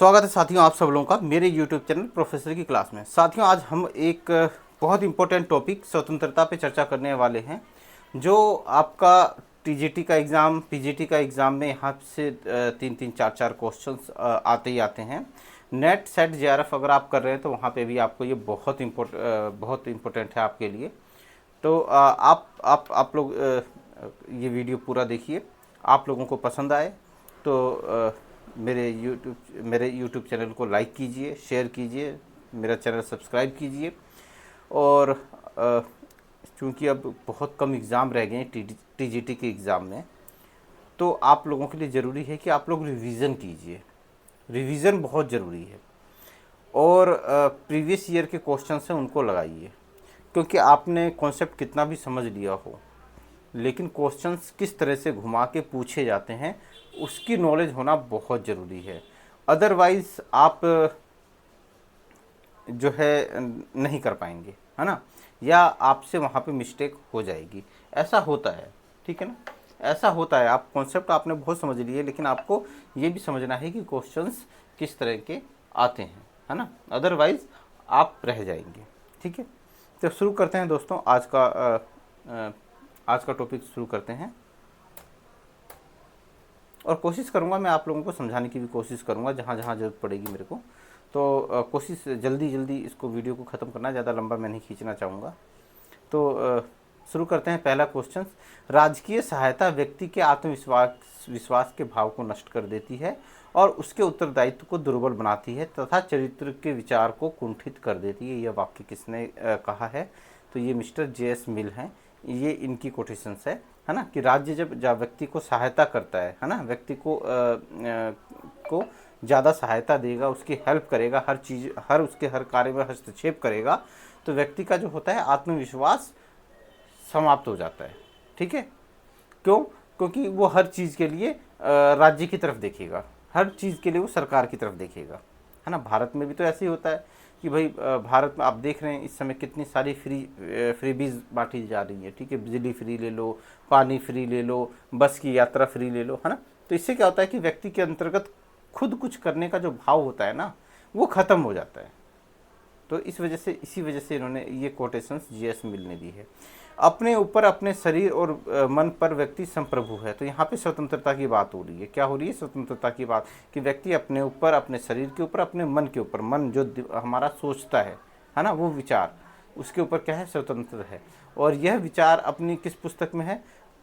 स्वागत है साथियों आप सब लोगों का मेरे YouTube चैनल प्रोफेसर की क्लास में। साथियों आज हम एक बहुत इंपॉर्टेंट टॉपिक स्वतंत्रता पे चर्चा करने वाले हैं, जो आपका टीजीटी का एग्ज़ाम, पीजीटी का एग्ज़ाम में यहाँ से 3-4 क्वेश्चंस आते ही आते हैं। नेट सेट जेआरएफ अगर आप कर रहे हैं तो वहाँ पे भी आपको ये बहुत इम्पोर्टेंट है आपके लिए। तो आप लोग ये वीडियो पूरा देखिए, आप लोगों को पसंद आए तो मेरे यूट्यूब चैनल को लाइक कीजिए, शेयर कीजिए, मेरा चैनल सब्सक्राइब कीजिए। और चूँकि अब बहुत कम एग्ज़ाम रह गए हैं टीजीटी के एग्ज़ाम में, तो आप लोगों के लिए ज़रूरी है कि आप लोग रिवीज़न कीजिए। रिवीज़न बहुत ज़रूरी है और प्रीवियस ईयर के क्वेश्चन हैं उनको लगाइए, क्योंकि आपने कॉन्सेप्ट कितना भी समझ लिया हो, लेकिन क्वेश्चंस किस तरह से घुमा के पूछे जाते हैं उसकी नॉलेज होना बहुत ज़रूरी है। अदरवाइज़ आप जो है नहीं कर पाएंगे, है ना, या आपसे वहाँ पे मिस्टेक हो जाएगी। ऐसा होता है, ठीक है ना, ऐसा होता है। आप कॉन्सेप्ट आपने बहुत समझ लिए, लेकिन आपको ये भी समझना है कि क्वेश्चंस किस तरह के आते हैं, है ना, अदरवाइज़ आप रह जाएंगे। ठीक है, तो शुरू करते हैं दोस्तों। आज का टॉपिक शुरू करते हैं और कोशिश करूंगा मैं आप लोगों को समझाने की भी कोशिश करूंगा जहाँ जहाँ ज़रूरत पड़ेगी मेरे को। तो कोशिश जल्दी इसको वीडियो को ख़त्म करना, ज़्यादा लंबा मैं नहीं खींचना चाहूँगा। तो शुरू करते हैं। पहला क्वेश्चन, राजकीय सहायता व्यक्ति के आत्मविश्वास के भाव को नष्ट कर देती है और उसके उत्तरदायित्व को दुर्बल बनाती है तथा चरित्र के विचार को कुंठित कर देती है। यह वाक्य किसने कहा है? तो ये मिस्टर जे.एस. मिल हैं। ये इनकी कोटेशंस है ना, कि राज्य जब व्यक्ति को सहायता करता है ना, व्यक्ति को ज़्यादा सहायता देगा, उसकी हेल्प करेगा, हर कार्य में हस्तक्षेप करेगा, तो व्यक्ति का जो होता है आत्मविश्वास समाप्त हो जाता है। ठीक है, क्यों? क्योंकि वो हर चीज़ के लिए राज्य की तरफ देखेगा, हर चीज़ के लिए वो सरकार की तरफ देखेगा, है ना। भारत में भी तो ऐसे ही होता है कि भाई भारत में आप देख रहे हैं इस समय कितनी सारी फ्रीबीज बांटी जा रही है। ठीक है, बिजली फ्री ले लो, पानी फ्री ले लो, बस की यात्रा फ्री ले लो, है ना। तो इससे क्या होता है कि व्यक्ति के अंतर्गत खुद कुछ करने का जो भाव होता है ना, वो ख़त्म हो जाता है। तो इसी वजह से इन्होंने ये कोटेशंस जे.एस. मिल ने दी है। अपने ऊपर, अपने शरीर और मन पर व्यक्ति संप्रभु है। तो यहाँ पे स्वतंत्रता की बात हो रही है। क्या हो रही है? स्वतंत्रता की बात, कि व्यक्ति अपने ऊपर, अपने शरीर के ऊपर, अपने मन के ऊपर, मन जो हमारा सोचता है ना, वो विचार, उसके ऊपर क्या है? स्वतंत्र है। और यह विचार अपनी किस पुस्तक में है?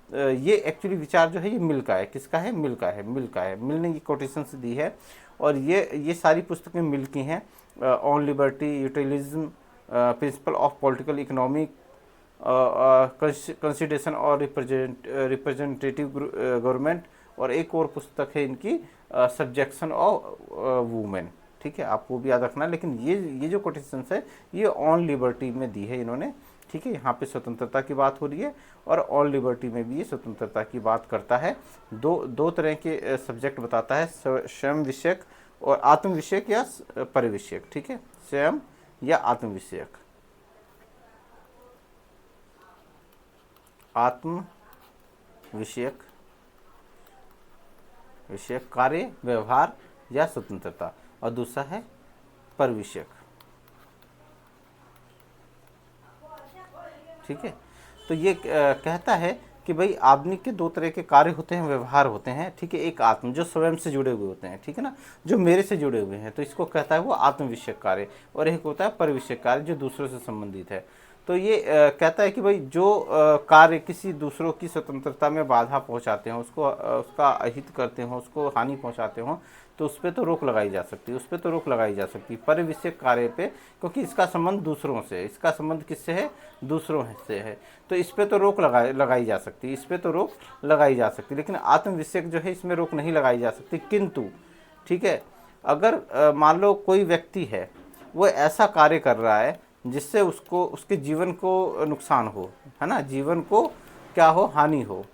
ये एक्चुअली विचार जो है ये मिल का है। किसका है? मिल का है। मिल ने ये कोटेशंस दी है और ये सारी पुस्तकें मिल की हैं। On liberty, utilism, principle of political economic, consideration और रिप्रेजेंटेटिव गवर्नमेंट, और एक और पुस्तक है इनकी सब्जेक्शन ऑफ वुमेन। ठीक है, आप वो भी याद रखना। लेकिन ये जो कोटेशंस है ये ऑन लिबर्टी में दी है इन्होंने। ठीक है, यहाँ पे स्वतंत्रता की बात हो रही है और ऑन लिबर्टी में भी ये स्वतंत्रता की बात करता है। दो तरह के सब्जेक्ट बताता है, स्वयं विषयक और आत्म विषयक या परिविषयक। ठीक है, स्वयं या आत्म विषयक, आत्म विषयक कार्य, व्यवहार या स्वतंत्रता, और दूसरा है परिविषयक। ठीक है, तो ये कहता है कि भाई आदमी के दो तरह के कार्य होते हैं, व्यवहार होते हैं। ठीक है, एक आत्म, जो स्वयं से जुड़े हुए होते हैं, ठीक है ना, जो मेरे से जुड़े हुए हैं, तो इसको कहता है वो आत्म विषयक कार्य, और एक होता है परिविषयक कार्य जो दूसरों से संबंधित है। तो ये कहता है कि भाई जो कार्य किसी दूसरों की स्वतंत्रता में बाधा पहुंचाते हैं, उसका अहित करते हो, उसको हानि पहुंचाते हो, तो उस पर तो रोक लगाई जा सकती है, परिविषयक कार्य पे, क्योंकि इसका संबंध दूसरों से, इसका संबंध किससे है? दूसरों से है। तो इस पर तो रोक लगाई जा सकती है, लेकिन आत्म विषयक जो है इसमें रोक नहीं लगाई जा सकती। किंतु ठीक है, अगर मान लो कोई व्यक्ति है, वो ऐसा कार्य कर रहा है जिससे उसके जीवन को नुकसान हो, है ना, जीवन को क्या हो? हानि हो,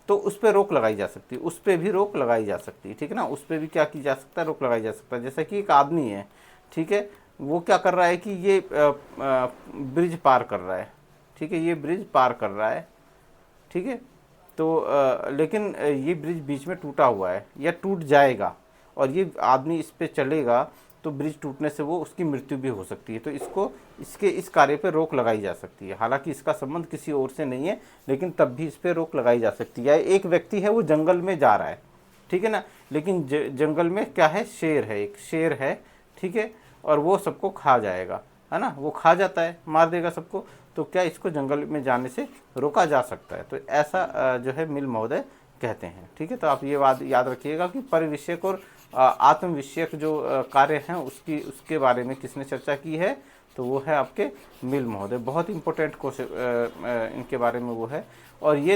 तो उस पर रोक लगाई जा सकती है, उस पर भी रोक लगाई जा सकती है। ठीक है ना, उस पर भी क्या की जा सकता है? रोक लगाई जा सकता है। जैसे कि एक आदमी है, ठीक है, वो क्या कर रहा है कि ये ब्रिज पार कर रहा है। ठीक है, ये ब्रिज पार कर रहा है। ठीक है, तो लेकिन ये ब्रिज बीच में टूटा हुआ है या टूट जाएगा, और ये आदमी इस पे चलेगा तो ब्रिज टूटने से वो उसकी मृत्यु भी हो सकती है। तो इसको इसके इस कार्य पे रोक लगाई जा सकती है। हालांकि इसका संबंध किसी और से नहीं है, लेकिन तब भी इस पे रोक लगाई जा सकती है। एक व्यक्ति है, वो जंगल में जा रहा है, ठीक है ना, लेकिन जंगल में क्या है, शेर है, एक शेर है, ठीक है, और वो सबको खा जाएगा, है ना, वो खा जाता है, मार देगा सबको। तो क्या इसको जंगल में जाने से रोका जा सकता है? तो ऐसा जो है मिल महोदय कहते हैं, ठीक है। तो आप ये बात याद रखिएगा कि परिविषयक और आत्म विषयक जो कार्य हैं उसके बारे में किसने चर्चा की है, तो वो है आपके मिल महोदय। बहुत इंपॉर्टेंट क्वेश्चन इनके बारे में वो है। और ये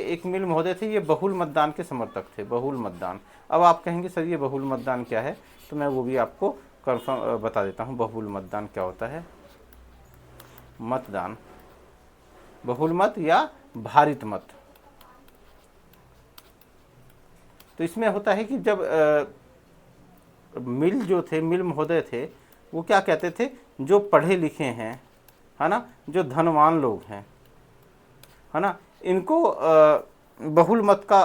एक मिल महोदय थे, ये बहुल मतदान के समर्थक थे, बहुल मतदान। अब आप कहेंगे सर ये बहुल मतदान क्या है, तो मैं वो भी आपको कंफर्म बता देता हूँ। बहुल मतदान क्या होता है? मतदान, बहुल मत या भारित मत। तो इसमें होता है कि जब मिल जो थे, मिल महोदय थे, वो क्या कहते थे, जो पढ़े लिखे हैं, है ना, जो धनवान लोग हैं, है ना, इनको बहुल मत का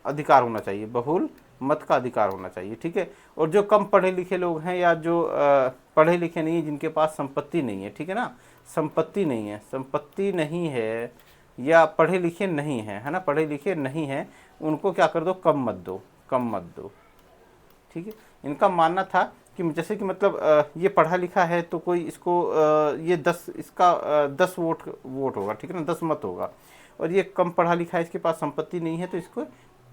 अधिकार होना चाहिए, बहुल मत का अधिकार होना चाहिए, ठीक है। और जो कम पढ़े लिखे लोग हैं या जो पढ़े लिखे नहीं है, जिनके पास संपत्ति नहीं है, ठीक है ना, संपत्ति नहीं है, संपत्ति नहीं है या पढ़े लिखे नहीं है ना, पढ़े लिखे नहीं है, उनको क्या कर दो, कम मत दो, कम मत दो, ठीक है। इनका मानना था कि जैसे कि मतलब ये पढ़ा लिखा है तो कोई इसको ये 10 वोट होगा, ठीक है ना, 10 मत होगा। और ये कम पढ़ा लिखा है, इसके पास संपत्ति नहीं है, तो इसको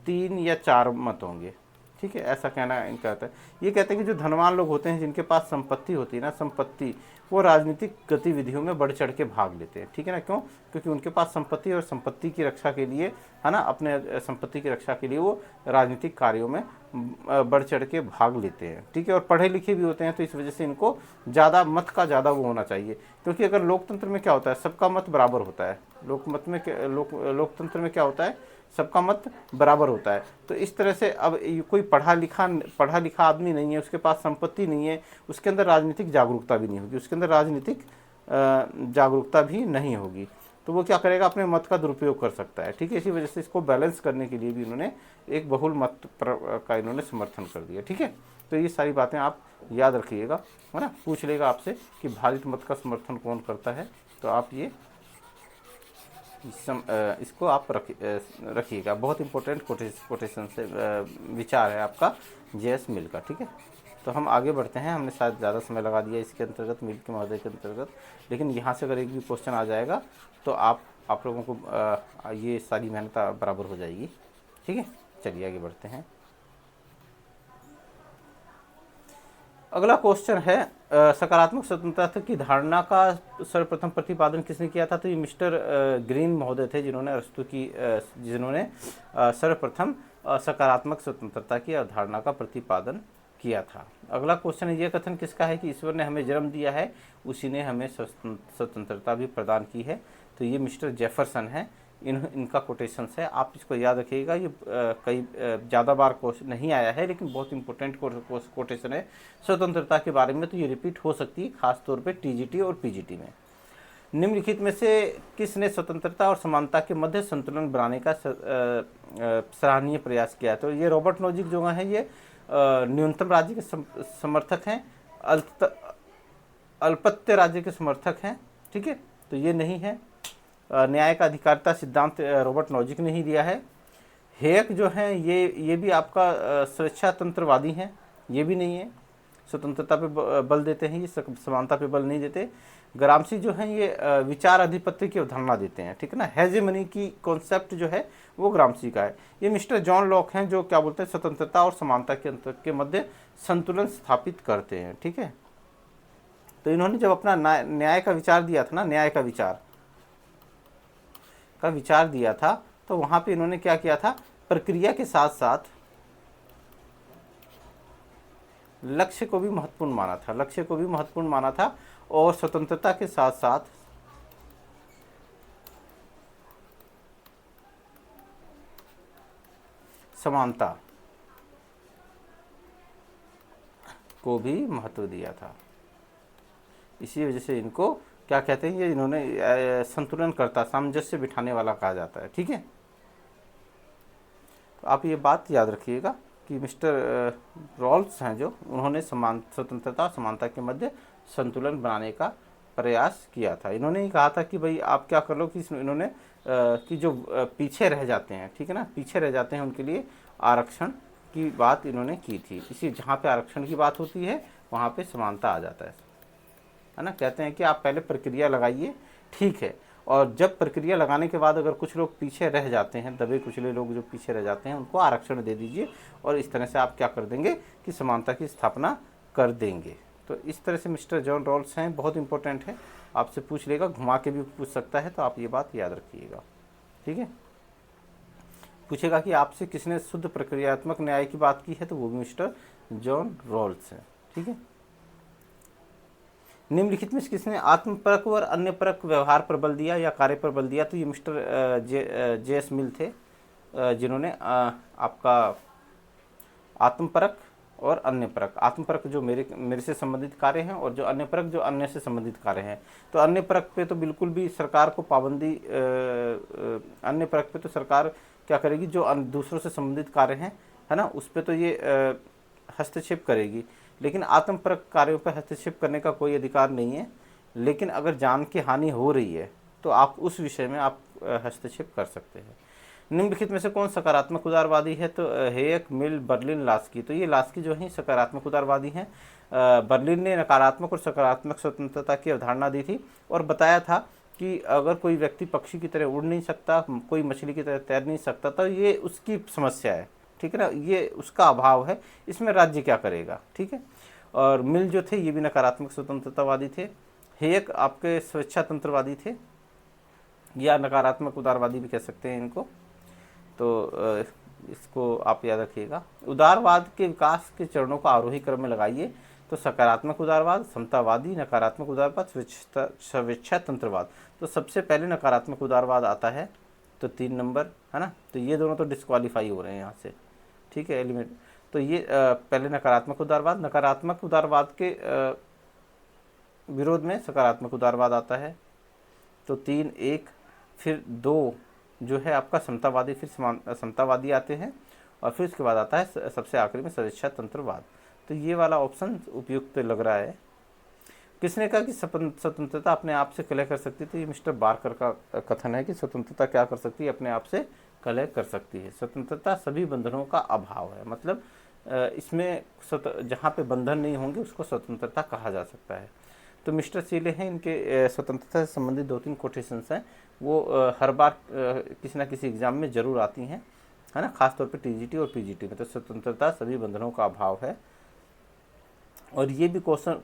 3 या 4 मत होंगे, ठीक है। ऐसा कहना इनका आता है। ये कहते हैं कि जो धनवान लोग होते हैं, जिनके पास संपत्ति होती है ना, संपत्ति, वो राजनीतिक गतिविधियों में बढ़ चढ़ के भाग लेते हैं, ठीक है ना। क्यों? क्योंकि उनके पास संपत्ति, और संपत्ति की रक्षा के लिए, है ना, अपने संपत्ति की रक्षा के लिए वो राजनीतिक कार्यों में बढ़ चढ़ के भाग लेते हैं, ठीक है। और पढ़े लिखे भी होते हैं, तो इस वजह से इनको ज़्यादा मत का ज़्यादा वो होना चाहिए। क्योंकि अगर लोकतंत्र में क्या होता है, सबका मत बराबर होता है। लोकतंत्र में क्या होता है, सबका मत बराबर होता है। तो इस तरह से अब कोई पढ़ा लिखा आदमी नहीं है, उसके पास संपत्ति नहीं है, उसके अंदर राजनीतिक जागरूकता भी नहीं होगी, उसके अंदर राजनीतिक जागरूकता भी नहीं होगी, तो वो क्या करेगा, अपने मत का दुरुपयोग कर सकता है, ठीक है। इसी वजह से इसको बैलेंस करने के लिए भी इन्होंने एक बहुल मत का इन्होंने समर्थन कर दिया, ठीक है। तो ये सारी बातें आप याद रखिएगा, है ना। पूछ लेगा आपसे कि भारित मत का समर्थन कौन करता है, तो आप ये इसको आप रखिएगा। बहुत इंपॉर्टेंट कोटेशन से विचार है आपका जेएस मिल का, ठीक है। तो हम आगे बढ़ते हैं। हमने शायद ज़्यादा समय लगा दिया इसके अंतर्गत, मिल के महोदय के अंतर्गत, लेकिन यहाँ से अगर एक भी क्वेश्चन आ जाएगा तो आप लोगों को ये सारी मेहनत बराबर हो जाएगी, ठीक है। चलिए आगे बढ़ते हैं। अगला क्वेश्चन है, सकारात्मक स्वतंत्रता की धारणा का सर्वप्रथम प्रतिपादन किसने किया था? तो ये मिस्टर ग्रीन महोदय थे, जिन्होंने अरस्तु की जिन्होंने सर्वप्रथम सकारात्मक स्वतंत्रता की अवधारणा का प्रतिपादन किया था। अगला क्वेश्चन है, यह कथन किसका है कि ईश्वर ने हमें जन्म दिया है, उसी ने हमें स्वतंत्रता भी प्रदान की है? तो ये मिस्टर जेफरसन है, इनका कोटेशंस है, आप इसको याद रखिएगा। ये कई ज़्यादा बार क्वेश्चन नहीं आया है, लेकिन बहुत इंपॉर्टेंट कोटेशन है स्वतंत्रता के बारे में, तो ये रिपीट हो सकती है, खास तौर पे टीजीटी और पीजीटी में। निम्नलिखित में से किसने स्वतंत्रता और समानता के मध्य संतुलन बनाने का सराहनीय प्रयास किया? तो ये रॉबर्ट नोजिक जो है, ये न्यूनतम राज्य के समर्थक हैं, अल्पत्य राज्य के समर्थक हैं, ठीक है। तो ये नहीं है। न्याय का अधिकारिता सिद्धांत रॉबर्ट नोजिक ने ही दिया है। हेयक जो हैं, ये भी आपका स्वेच्छातंत्रवादी हैं, ये भी नहीं है, स्वतंत्रता पे बल देते हैं, ये समानता पे बल नहीं देते। ग्रामसी जो हैं, ये विचार अधिपत्य की अवधारणा देते हैं, ठीक है ना। हेजेमनी की कॉन्सेप्ट जो है वो ग्रामसी का है। ये मिस्टर जॉन लॉक हैं, जो क्या बोलते हैं, स्वतंत्रता और समानता के मध्य संतुलन स्थापित करते हैं, ठीक है। तो इन्होंने जब अपना न्याय का विचार दिया था ना, न्याय का विचार दिया था, तो वहां पे इन्होंने क्या किया था, प्रक्रिया के साथ साथ लक्ष्य को भी महत्वपूर्ण माना था, और स्वतंत्रता के साथ साथ समानता को भी महत्व दिया था। इसी वजह से इनको क्या कहते हैं, ये इन्होंने संतुलन करता, सामंजस्य बिठाने वाला कहा जाता है, ठीक है। तो आप ये बात याद रखिएगा कि मिस्टर रॉल्स हैं जो, उन्होंने स्वतंत्रता समानता के मध्य संतुलन बनाने का प्रयास किया था। इन्होंने ही कहा था कि भाई आप क्या कर लो कि इन्होंने कि जो पीछे रह जाते हैं, ठीक है ना, पीछे रह जाते हैं, उनके लिए आरक्षण की बात इन्होंने की थी। इसी जहाँ पे आरक्षण की बात होती है वहाँ पे समानता आ जाता है ना। कहते हैं कि आप पहले प्रक्रिया लगाइए, ठीक है, और जब प्रक्रिया लगाने के बाद अगर कुछ लोग पीछे रह जाते हैं, दबे कुचले लोग जो पीछे रह जाते हैं, उनको आरक्षण दे दीजिए और इस तरह से आप क्या कर देंगे कि समानता की स्थापना कर देंगे। तो इस तरह से मिस्टर जॉन रॉल्स हैं, बहुत इंपॉर्टेंट है, आपसे पूछ लेगा, घुमा के भी पूछ सकता है, तो आप ये बात याद रखिएगा, ठीक है। पूछेगा कि आपसे किसने शुद्ध प्रक्रियात्मक न्याय की बात की है, तो वो भी मिस्टर जॉन रॉल्स हैं, ठीक है। निम्नलिखित में से किसने आत्मपरक और अन्य परक व्यवहार पर बल दिया या कार्य पर बल दिया, तो ये मिस्टर जे एस मिल थे, जिन्होंने आपका आत्मपरक और अन्य परक, आत्मपरक जो मेरे से संबंधित कार्य हैं और जो अन्य परक जो अन्य से संबंधित कार्य हैं। तो अन्य परक पे तो बिल्कुल भी सरकार को पाबंदी, अन्य परक पे तो सरकार क्या करेगी, जो दूसरों से संबंधित कार्य हैं, है ना, उस पर तो ये हस्तक्षेप करेगी, लेकिन आत्मपरक कार्यों पर हस्तक्षेप करने का कोई अधिकार नहीं है। लेकिन अगर जान की हानि हो रही है तो आप उस विषय में आप हस्तक्षेप कर सकते हैं। निम्नलिखित में से कौन सकारात्मक उदारवादी है, तो हेयक, मिल, बर्लिन, लास्की। तो ये लास्की जो है सकारात्मक उदारवादी हैं। बर्लिन ने नकारात्मक और सकारात्मक स्वतंत्रता की अवधारणा दी थी और बताया था कि अगर कोई व्यक्ति पक्षी की तरह उड़ नहीं सकता, कोई मछली की तरह तैर नहीं सकता, तो ये उसकी समस्या है, ठीक है ना, ये उसका अभाव है, इसमें राज्य क्या करेगा, ठीक है। और मिल जो थे ये भी नकारात्मक स्वतंत्रतावादी थे। हेयक आपके स्वेच्छा तंत्रवादी थे या नकारात्मक उदारवादी भी कह सकते हैं इनको, तो इसको आप याद रखिएगा। उदारवाद के विकास के चरणों को आरोही क्रम में लगाइए, तो सकारात्मक उदारवाद, समतावादी, नकारात्मक उदारवाद, स्वेच्छा तंत्रवाद। तो सबसे पहले नकारात्मक उदारवाद आता है, तो 3 नंबर, है ना, तो ये दोनों तो डिस्क्वालीफाई हो रहे हैं यहाँ से, ठीक है, एलिमेंट। तो ये पहले नकारात्मक उदारवाद, नकारात्मक उदारवाद के विरोध में सकारात्मक उदारवाद आता है, तो 3, 1, फिर 2 जो है आपका समतावादी, फिर समतावादी आते हैं, और फिर उसके बाद आता है सबसे आखिरी में स्वेच्छा तंत्रवाद। तो ये वाला ऑप्शन उपयुक्त लग रहा है। किसने कहा कि स्वतंत्रता अपने आप से कलह कर सकती है, तो ये मिस्टर बार्कर का कथन है कि स्वतंत्रता क्या कर सकती है, अपने आप से कलह कर सकती है। स्वतंत्रता सभी बंधनों का अभाव है, मतलब इसमें जहाँ पे बंधन नहीं होंगे उसको स्वतंत्रता कहा जा सकता है। तो मिस्टर सीले हैं, इनके स्वतंत्रता से संबंधित 2-3 कोटेशंस हैं, वो हर बार किसी ना किसी एग्जाम में जरूर आती हैं, है ना, खासतौर पे टीजीटी और पीजीटी में। तो स्वतंत्रता सभी बंधनों का अभाव है, और ये भी क्वेश्चन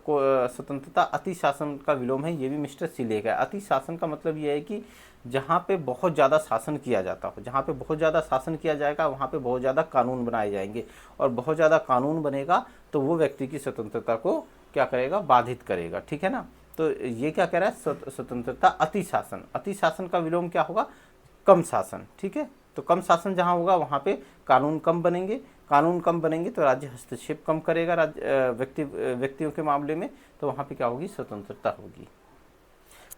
स्वतंत्रता अति शासन का विलोम है, ये भी मिस्टर सीले का। अति शासन का मतलब ये है कि जहाँ पे बहुत ज़्यादा शासन किया जाता हो, जहाँ पे बहुत ज़्यादा शासन किया जाएगा वहाँ पे बहुत ज़्यादा कानून बनाए जाएंगे, और बहुत ज़्यादा कानून बनेगा तो वो व्यक्ति की स्वतंत्रता को क्या करेगा, बाधित करेगा, ठीक है ना। तो ये क्या कह रहा है, स्वतंत्रता अति शासन, अति शासन का विलोम क्या होगा, कम शासन, ठीक है। तो कम शासन जहाँ होगा वहाँ पे कानून कम बनेंगे, कानून कम बनेंगे तो राज्य हस्तक्षेप कम करेगा व्यक्तियों के मामले में, तो वहाँ पे क्या होगी, स्वतंत्रता होगी।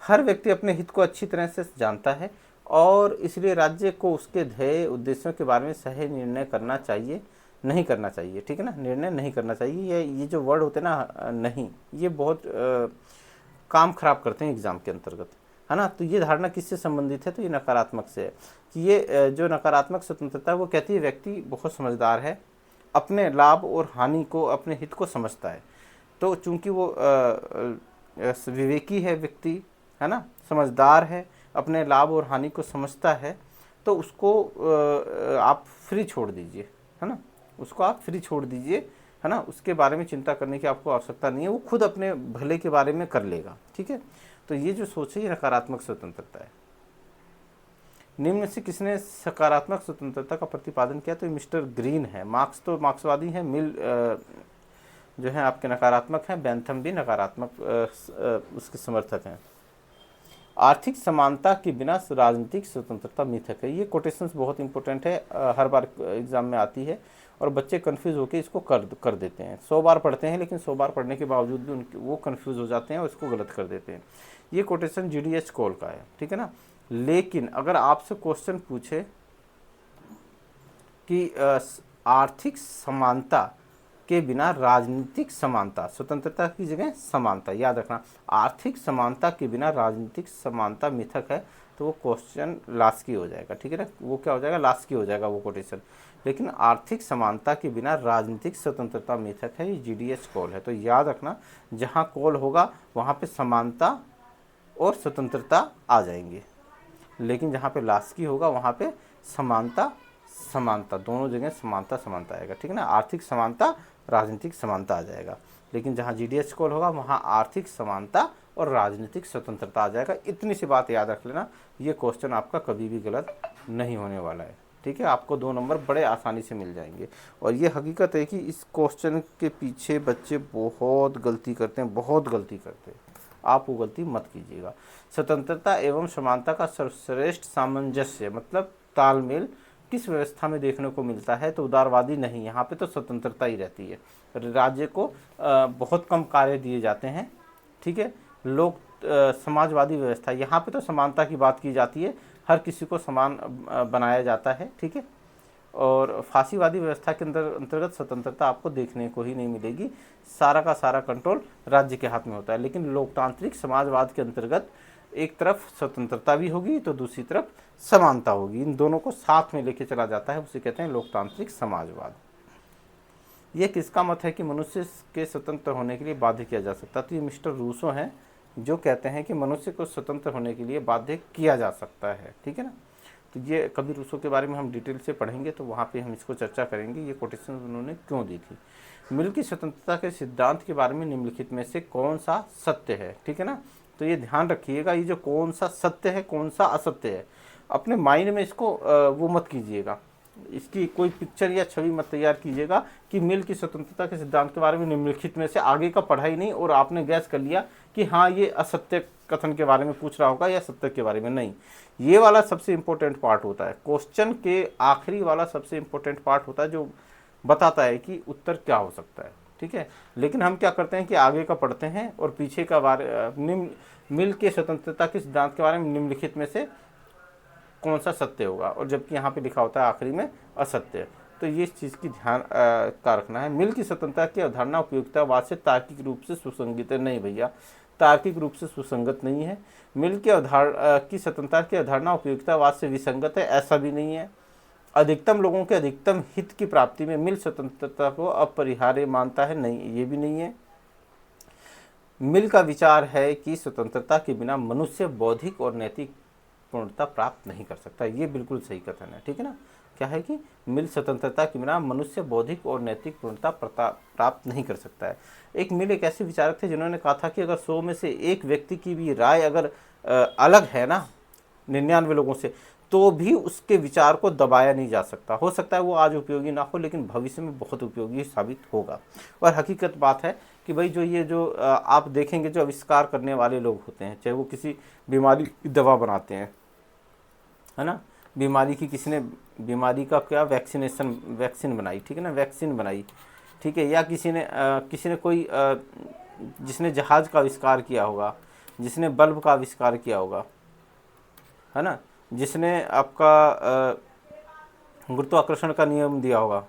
हर व्यक्ति अपने हित को अच्छी तरह से जानता है और इसलिए राज्य को उसके ध्येय उद्देश्यों के बारे में सही निर्णय करना चाहिए, नहीं करना चाहिए, ठीक है ना, निर्णय नहीं करना चाहिए। ये जो वर्ड होते हैं ना, नहीं, ये बहुत काम खराब करते हैं एग्जाम के अंतर्गत, है ना। तो ये धारणा किससे संबंधित है, तो ये नकारात्मक से है कि ये जो नकारात्मक स्वतंत्रता है वो कहती है व्यक्ति बहुत समझदार है, अपने लाभ और हानि को, अपने हित को समझता है। तो चूंकि वो विवेकी है व्यक्ति, है ना, समझदार है, अपने लाभ और हानि को समझता है, तो उसको आप फ्री छोड़ दीजिए, है ना, उसको आप फ्री छोड़ दीजिए, है ना, उसके बारे में चिंता करने की आपको आवश्यकता नहीं है, वो खुद अपने भले के बारे में कर लेगा, ठीक है। तो ये जो सोच है ये नकारात्मक स्वतंत्रता है। निम्न से किसने सकारात्मक स्वतंत्रता का प्रतिपादन किया, तो मिस्टर ग्रीन है। मार्क्स तो मार्क्सवादी हैं, मिल जो है आपके नकारात्मक हैं, बेंथम भी नकारात्मक उसके समर्थक हैं। आर्थिक समानता के बिना राजनीतिक स्वतंत्रता मिथक है। ये कोटेशंस बहुत इंपॉर्टेंट है, हर बार एग्जाम में आती है और बच्चे कंफ्यूज होकर इसको कर देते हैं। 100 बार पढ़ते हैं लेकिन 100 बार पढ़ने के बावजूद भी वो कंफ्यूज हो जाते हैं और इसको गलत कर देते हैं। ये कोटेशन GDH कॉल का है, ठीक है ना। लेकिन अगर आपसे क्वेश्चन पूछे कि आर्थिक समानता के बिना राजनीतिक समानता, स्वतंत्रता की जगह समानता, याद रखना। आर्थिक समानता के बिना राजनीतिक समानता मिथक है, तो वो क्वेश्चन लास्ट की हो जाएगा, ठीक है ना, वो क्या हो जाएगा, लास्ट की हो जाएगा वो कोटेशन। लेकिन आर्थिक समानता के बिना राजनीतिक स्वतंत्रता मिथक है, ये GDS कॉल है। तो याद रखना, जहाँ कॉल होगा वहाँ पे समानता और स्वतंत्रता आ जाएंगे, लेकिन जहाँ पे लास्ट की होगा वहाँ पे समानता समानता, दोनों जगह समानता समानता आएगा, ठीक है ना। आर्थिक समानता राजनीतिक समानता आ जाएगा, लेकिन जहाँ GDS कॉल होगा वहाँ आर्थिक समानता और राजनीतिक स्वतंत्रता आ जाएगा। इतनी सी बात याद रख लेना, ये क्वेश्चन आपका कभी भी गलत नहीं होने वाला है, ठीक है। आपको 2 नंबर बड़े आसानी से मिल जाएंगे। और ये हकीकत है कि इस क्वेश्चन के पीछे बच्चे बहुत गलती करते हैं, बहुत गलती करते हैं, आप वो गलती मत कीजिएगा। स्वतंत्रता एवं समानता का सर्वश्रेष्ठ सामंजस्य मतलब तालमेल किस व्यवस्था में देखने को मिलता है, तो उदारवादी नहीं, यहाँ पे तो स्वतंत्रता ही रहती है। राज्य को बहुत कम कार्य दिए जाते हैं, ठीक है। लोक समाजवादी व्यवस्था, यहाँ पे तो समानता की बात की जाती है, हर किसी को समान बनाया जाता है, ठीक है। और फांसीवादी व्यवस्था के अंतर्गत स्वतंत्रता आपको देखने को ही नहीं मिलेगी, सारा का सारा कंट्रोल राज्य के हाथ में होता है। लेकिन लोकतांत्रिक समाजवाद के अंतर्गत एक तरफ स्वतंत्रता भी होगी तो दूसरी तरफ समानता होगी, इन दोनों को साथ में लेके चला जाता है, उसे कहते हैं लोकतांत्रिक समाजवाद। ये किसका मत है कि मनुष्य के स्वतंत्र होने के लिए बाध्य किया जा सकता है, तो ये मिस्टर रूसो हैं जो कहते हैं कि मनुष्य को स्वतंत्र होने के लिए बाध्य किया जा सकता है, ठीक है ना। तो ये कभी रूसो के बारे में हम डिटेल से पढ़ेंगे तो वहाँ पे हम इसको चर्चा करेंगे, ये कोटेशन उन्होंने क्यों दी थी। मिल की स्वतंत्रता के सिद्धांत के बारे में निम्नलिखित में से कौन सा सत्य है, ठीक है ना। तो ये ध्यान रखिएगा, ये जो कौन सा सत्य है कौन सा असत्य है, अपने माइंड में इसको वो मत कीजिएगा, इसकी कोई पिक्चर या छवि मत तैयार कीजिएगा कि मिल की स्वतंत्रता के सिद्धांत के बारे में निम्नलिखित में से आगे का पढ़ा ही नहीं और आपने गैस कर लिया कि हाँ ये असत्य कथन के बारे में पूछ रहा होगा या सत्य के बारे में। नहीं, ये वाला सबसे इंपॉर्टेंट पार्ट होता है, क्वेश्चन के आखिरी वाला सबसे इंपॉर्टेंट पार्ट होता है जो बताता है कि उत्तर क्या हो सकता है, ठीक है। लेकिन हम क्या करते हैं कि आगे का पढ़ते हैं और पीछे का मिल के स्वतंत्रता के सिद्धांत के बारे में निम्नलिखित में से कौन सा सत्य होगा, और जबकि यहाँ पे लिखा होता है आखिरी में असत्य। तो ये इस चीज़ की ध्यान का रखना है। मिल की स्वतंत्रता की अवधारणा उपयोगितावाद से तार्किक रूप से सुसंगत है, नहीं भैया, तार्किक रूप से सुसंगत नहीं है। मिल की की स्वतंत्रता की अवधारणा उपयोगितावाद से विसंगत है, ऐसा भी नहीं है। अधिकतम लोगों के अधिकतम हित की प्राप्ति में मिल स्वतंत्रता को अपरिहार्य मानता है, नहीं, ये भी नहीं है। मिल का विचार है कि स्वतंत्रता के बिना मनुष्य बौद्धिक और नैतिक पूर्णता प्राप्त नहीं कर सकता, ये बिल्कुल सही कथन है, ठीक है ना। क्या है कि मिल स्वतंत्रता के बिना मनुष्य बौद्धिक और नैतिक पूर्णता प्राप्त नहीं कर सकता है। एक मिल एक ऐसे विचारक थे जिन्होंने कहा था कि अगर 100 में से एक व्यक्ति की भी राय अगर अलग है ना 99 लोगों से, तो भी उसके विचार को दबाया नहीं जा सकता। हो सकता है वो आज उपयोगी ना हो, लेकिन भविष्य में बहुत उपयोगी साबित होगा। और हकीकत बात है कि भाई जो आप देखेंगे जो आविष्कार करने वाले लोग होते हैं, चाहे वो किसी बीमारी की दवा बनाते हैं, है ना, बीमारी का क्या वैक्सीन बनाई, ठीक है ना, वैक्सीन बनाई, ठीक है, या किसी ने कोई जिसने जहाज का आविष्कार किया होगा, जिसने बल्ब का आविष्कार किया होगा, है ना, जिसने आपका गुरुत्वाकर्षण का नियम दिया होगा,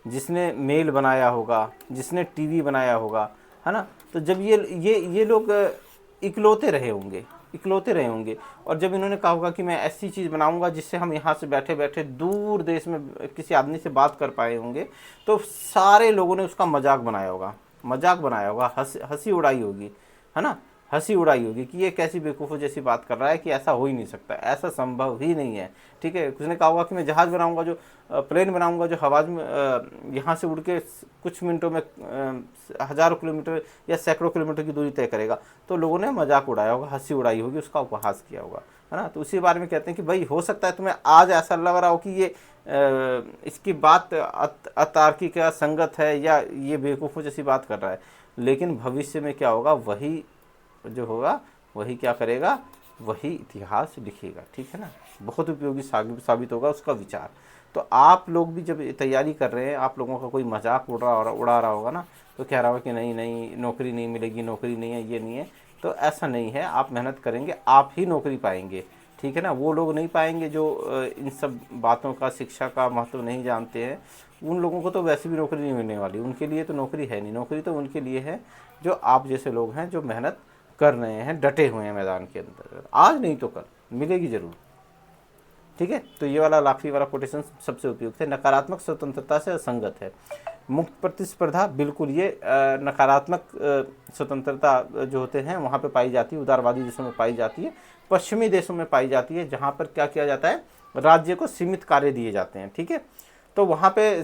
जिसने मेल बनाया होगा, जिसने टीवी बनाया होगा, है ना। तो जब ये लोग इकलौते रहे होंगे और जब इन्होंने कहा होगा कि मैं ऐसी चीज़ बनाऊंगा जिससे हम यहाँ से बैठे बैठे दूर देश में किसी आदमी से बात कर पाए होंगे, तो सारे लोगों ने उसका मजाक बनाया होगा, हंसी उड़ाई होगी, है ना, हंसी उड़ाई होगी कि ये कैसी बेवकूफ़ों जैसी बात कर रहा है, कि ऐसा हो ही नहीं सकता, ऐसा संभव ही नहीं है, ठीक है। उसने कहा होगा कि मैं जहाज़ बनाऊंगा, जो प्लेन बनाऊंगा जो हवा में यहाँ से उड़ के कुछ मिनटों में हज़ारों किलोमीटर या सैकड़ों किलोमीटर की दूरी तय करेगा, तो लोगों ने मजाक उड़ाया होगा, हंसी उड़ाई होगी, उसका उपहास किया होगा, है ना। तो उसी बारे में कहते हैं कि भाई हो सकता है तुम्हें आज ऐसा लग रहा हो कि ये इसकी बात अतार्किक या संगत है या ये बेवकूफ़ों जैसी बात कर रहा है, लेकिन भविष्य में क्या होगा, वही जो होगा वही क्या करेगा, वही इतिहास लिखेगा, ठीक है ना। बहुत उपयोगी साबित होगा उसका विचार। तो आप लोग भी जब तैयारी कर रहे हैं, आप लोगों का कोई मजाक उड़ा रहा होगा ना, तो कह रहा होगा कि नहीं नौकरी नहीं मिलेगी, नौकरी नहीं है, ये नहीं है, तो ऐसा नहीं है। आप मेहनत करेंगे आप ही नौकरी पाएंगे, ठीक है ना। वो लोग नहीं पाएंगे जो इन सब बातों का, शिक्षा का महत्व नहीं जानते हैं। उन लोगों को तो वैसे भी नौकरी नहीं मिलने वाली, उनके लिए तो नौकरी है नहीं। नौकरी तो उनके लिए है जो आप जैसे लोग हैं, जो मेहनत कर रहे हैं, डटे हुए हैं मैदान के अंदर। आज नहीं तो कल मिलेगी ज़रूर। ठीक है, तो ये वाला लाफी वाला कोटेशन सबसे उपयुक्त है। नकारात्मक स्वतंत्रता से असंगत है। मुक्त प्रतिस्पर्धा, बिल्कुल ये नकारात्मक स्वतंत्रता जो होते हैं वहाँ पे पाई जाती है, उदारवादी देशों में पाई जाती है, पश्चिमी देशों में पाई जाती है, जहाँ पर क्या किया जाता है, राज्य को सीमित कार्य दिए जाते हैं। ठीक है, तो वहाँ पे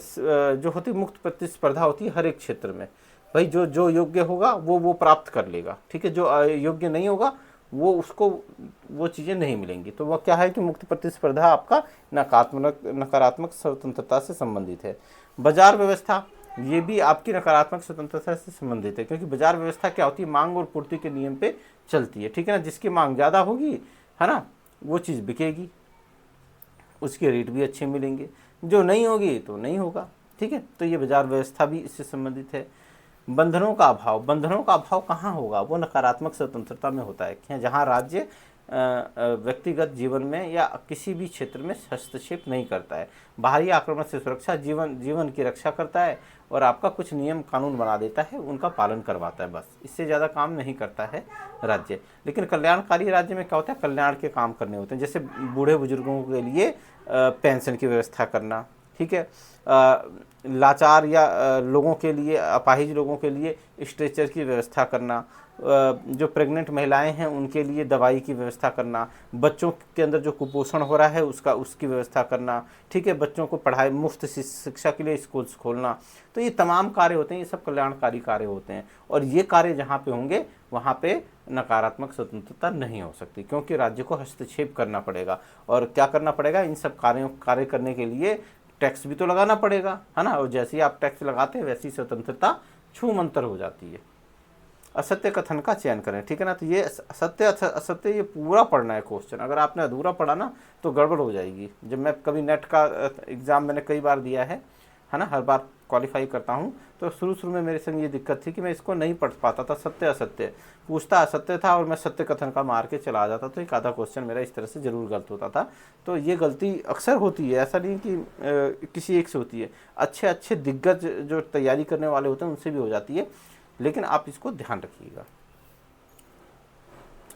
जो होती मुक्त प्रतिस्पर्धा होती है हर एक क्षेत्र में। भाई जो जो योग्य होगा वो प्राप्त कर लेगा। ठीक है, जो योग्य नहीं होगा वो उसको वो चीज़ें नहीं मिलेंगी। तो वह क्या है कि मुक्त प्रतिस्पर्धा आपका नकारात्मक स्वतंत्रता से संबंधित है। बाजार व्यवस्था, ये भी आपकी नकारात्मक स्वतंत्रता से संबंधित है, क्योंकि बाजार व्यवस्था क्या होती है, मांग और पूर्ति के नियम पे चलती है। ठीक है ना, जिसकी मांग ज़्यादा होगी, है ना, वो चीज़ बिकेगी, उसके रेट भी अच्छे मिलेंगे। जो नहीं होगी तो नहीं होगा। ठीक है, तो ये बाजार व्यवस्था भी इससे संबंधित है। बंधनों का अभाव, बंधनों का अभाव कहाँ होगा, वो नकारात्मक स्वतंत्रता में होता है, जहाँ राज्य व्यक्तिगत जीवन में या किसी भी क्षेत्र में हस्तक्षेप नहीं करता है। बाहरी आक्रमण से सुरक्षा, जीवन की रक्षा करता है और आपका कुछ नियम कानून बना देता है, उनका पालन करवाता है, बस इससे ज़्यादा काम नहीं करता है राज्य। लेकिन कल्याणकारी राज्य में क्या होता है, कल्याण के काम करने होते हैं, जैसे बूढ़े बुजुर्गों के लिए पेंशन की व्यवस्था करना। ठीक है, लाचार या लोगों के लिए, अपाहिज लोगों के लिए स्ट्रेचर की व्यवस्था करना, जो प्रेग्नेंट महिलाएं हैं उनके लिए दवाई की व्यवस्था करना, बच्चों के अंदर जो कुपोषण हो रहा है उसकी व्यवस्था करना। ठीक है, बच्चों को पढ़ाई, मुफ्त शिक्षा के लिए स्कूल्स खोलना। तो ये तमाम कार्य होते हैं, ये सब कल्याणकारी कार्य होते हैं। और ये कार्य जहाँ पे होंगे वहाँ पे नकारात्मक स्वतंत्रता नहीं हो सकती, क्योंकि राज्य को हस्तक्षेप करना पड़ेगा। और क्या करना पड़ेगा, इन सब कार्य करने के लिए टैक्स भी तो लगाना पड़ेगा, है ना। और जैसे ही आप टैक्स लगाते हैं वैसी स्वतंत्रता छूमंतर हो जाती है। असत्य कथन का चयन करें। ठीक है ना, तो ये सत्य असत्य ये पूरा पढ़ना है क्वेश्चन। अगर आपने अधूरा पढ़ा ना तो गड़बड़ हो जाएगी। जब मैं कभी नेट का एग्ज़ाम मैंने कई बार दिया है ना, हर बार क्वालिफाई करता हूँ, तो शुरू में मेरे संग ये दिक्कत थी कि मैं इसको नहीं पढ़ पाता था। सत्य असत्य पूछता असत्य था और मैं सत्य कथन का मार के चला जाता, तो एक आधा क्वेश्चन मेरा इस तरह से ज़रूर गलत होता था। तो ये गलती अक्सर होती है, ऐसा नहीं कि किसी एक से होती है। अच्छे दिग्गज जो तैयारी करने वाले होते हैं उनसे भी हो जाती है, लेकिन आप इसको ध्यान रखिएगा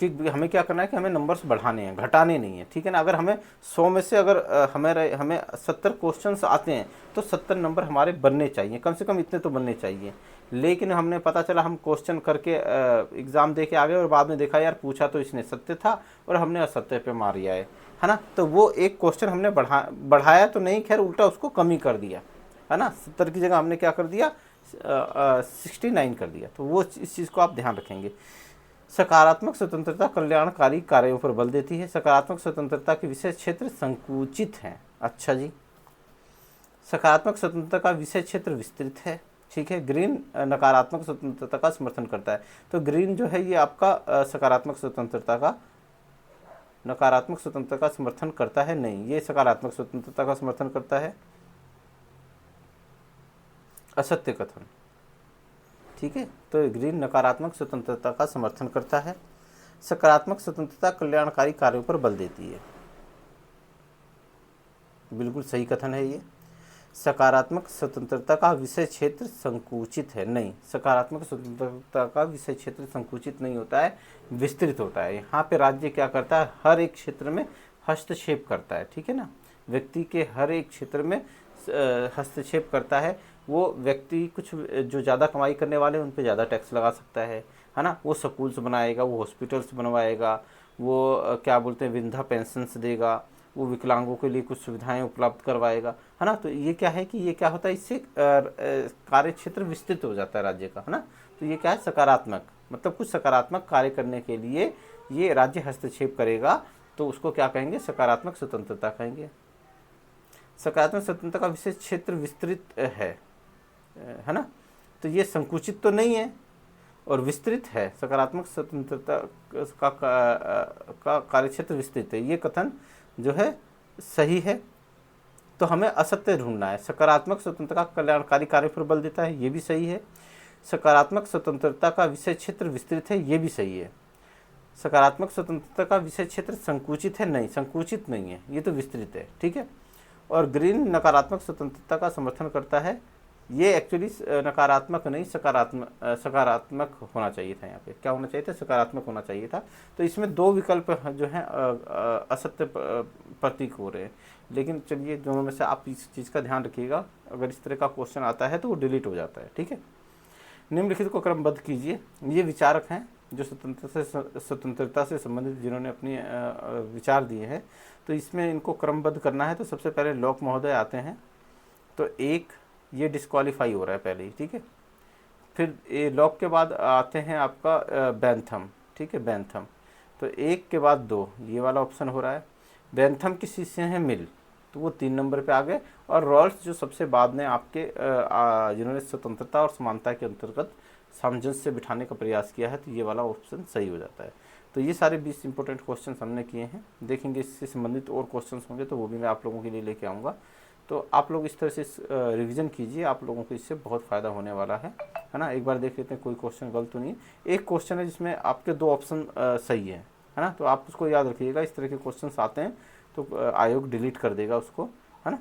कि हमें क्या करना है कि हमें नंबर्स बढ़ाने हैं, घटाने नहीं है। ठीक है ना, अगर हमें 100 में से अगर हमें 70 क्वेश्चंस आते हैं तो 70 नंबर हमारे बनने चाहिए, कम से कम इतने तो बनने चाहिए। लेकिन हमने पता चला हम क्वेश्चन करके एग्ज़ाम दे के आ गए और बाद में देखा यार पूछा तो इसने सत्य था और हमने असत्य पे मार दिया है ना। तो वो एक क्वेश्चन हमने बढ़ाया तो नहीं, खैर उल्टा उसको कम ही कर दिया, है ना। 70 की जगह हमने क्या कर दिया, 69 कर दिया। तो वो इस चीज़ को आप ध्यान रखेंगे। सकारात्मक स्वतंत्रता कल्याणकारी कार्यों पर बल देती है। सकारात्मक स्वतंत्रता के विषय क्षेत्र संकुचित हैं। अच्छा जी, सकारात्मक स्वतंत्रता का विषय क्षेत्र विस्तृत है। ठीक है, ग्रीन नकारात्मक स्वतंत्रता का समर्थन करता है। तो ग्रीन जो है ये आपका सकारात्मक स्वतंत्रता का, नकारात्मक स्वतंत्रता का समर्थन करता है नहीं, ये सकारात्मक स्वतंत्रता का समर्थन करता है। असत्य कथन, ठीक है, तो ग्रीन नकारात्मक स्वतंत्रता का समर्थन करता है। सकारात्मक स्वतंत्रता कल्याणकारी कार्यों पर बल देती है। बिल्कुल सही कथन है ये। सकारात्मक स्वतंत्रता का विषय क्षेत्र संकुचित है, नहीं, सकारात्मक स्वतंत्रता का विषय क्षेत्र संकुचित नहीं होता है, विस्तृत होता है। यहाँ पे राज्य क्या करता है, हर एक क्षेत्र में हस्तक्षेप करता है। ठीक है ना, व्यक्ति के हर एक क्षेत्र में हस्तक्षेप करता है। वो व्यक्ति कुछ जो ज़्यादा कमाई करने वाले हैं उन पे ज़्यादा टैक्स लगा सकता है ना। वो स्कूल्स बनाएगा, वो हॉस्पिटल्स बनवाएगा, वो क्या बोलते हैं वृद्धा पेंशन्स देगा, वो विकलांगों के लिए कुछ सुविधाएं उपलब्ध करवाएगा, है ना। तो ये क्या है कि ये क्या होता है, इससे कार्य क्षेत्र विस्तृत हो जाता है राज्य का, है ना। तो ये क्या है, सकारात्मक, मतलब कुछ सकारात्मक कार्य करने के लिए ये राज्य हस्तक्षेप करेगा, तो उसको क्या कहेंगे, सकारात्मक स्वतंत्रता कहेंगे। सकारात्मक स्वतंत्रता का विशेष क्षेत्र विस्तृत है ना, तो ये संकुचित तो नहीं है और विस्तृत है। सकारात्मक स्वतंत्रता का कार्यक्षेत्र विस्तृत है, ये कथन जो है सही है। तो हमें असत्य ढूंढना है। सकारात्मक स्वतंत्रता का कल्याणकारी कार्य पर बल देता है, ये भी सही है। सकारात्मक स्वतंत्रता का विषय क्षेत्र विस्तृत है, ये भी सही है। सकारात्मक स्वतंत्रता का विषय क्षेत्र संकुचित है? नहीं, संकुचित नहीं है, ये तो विस्तृत है, ठीक है। और ग्रीन नकारात्मक स्वतंत्रता का समर्थन करता है, ये एक्चुअली नकारात्मक नहीं सकारात्मक होना चाहिए था। यहाँ पे क्या होना चाहिए था? सकारात्मक होना चाहिए था। तो इसमें दो विकल्प जो हैं असत्य प्रतीक हो रहे हैं। लेकिन चलिए, दोनों में से आप इस चीज़ का ध्यान रखिएगा, अगर इस तरह का क्वेश्चन आता है तो वो डिलीट हो जाता है, ठीक है। निम्नलिखित को क्रमबद्ध कीजिए। ये विचारक हैं जो स्वतंत्रता से संबंधित जिन्होंने अपनी विचार दिए हैं। तो इसमें इनको क्रमबद्ध करना है। तो सबसे पहले लॉक महोदय आते हैं। तो एक ये डिस्क्वालीफाई हो रहा है पहले ही, ठीक है। फिर ये लॉक के बाद आते हैं आपका बेंथम, ठीक है, बेंथम। तो एक के बाद दो, ये वाला ऑप्शन हो रहा है। बेंथम के शिष्य हैं मिल, तो वो 3 नंबर पे आ गए। और रॉल्स जो सबसे बाद में आपके जिन्होंने स्वतंत्रता और समानता के अंतर्गत सामंजस्य बिठाने का प्रयास किया है, तो ये वाला ऑप्शन सही हो जाता है। तो ये सारे 20 इंपॉर्टेंट क्वेश्चन हमने किए हैं। देखेंगे इससे संबंधित और क्वेश्चन होंगे तो वो भी मैं आप लोगों के लिए लेके आऊँगा। तो आप लोग इस तरह से रिवीजन कीजिए, आप लोगों को इससे बहुत फ़ायदा होने वाला है ना। एक बार देख लेते हैं कोई क्वेश्चन गलत तो नहीं। एक क्वेश्चन है जिसमें आपके 2 ऑप्शन सही है ना। तो आप उसको याद रखिएगा, इस तरह के क्वेश्चंस आते हैं तो आयोग डिलीट कर देगा उसको, है ना।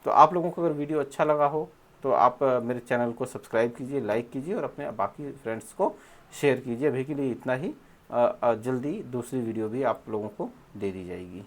तो आप लोगों को अगर वीडियो अच्छा लगा हो तो आप मेरे चैनल को सब्सक्राइब कीजिए, लाइक कीजिए और अपने बाकी फ्रेंड्स को शेयर कीजिए। अभी के लिए इतना ही, जल्दी दूसरी वीडियो भी आप लोगों को दे दी जाएगी।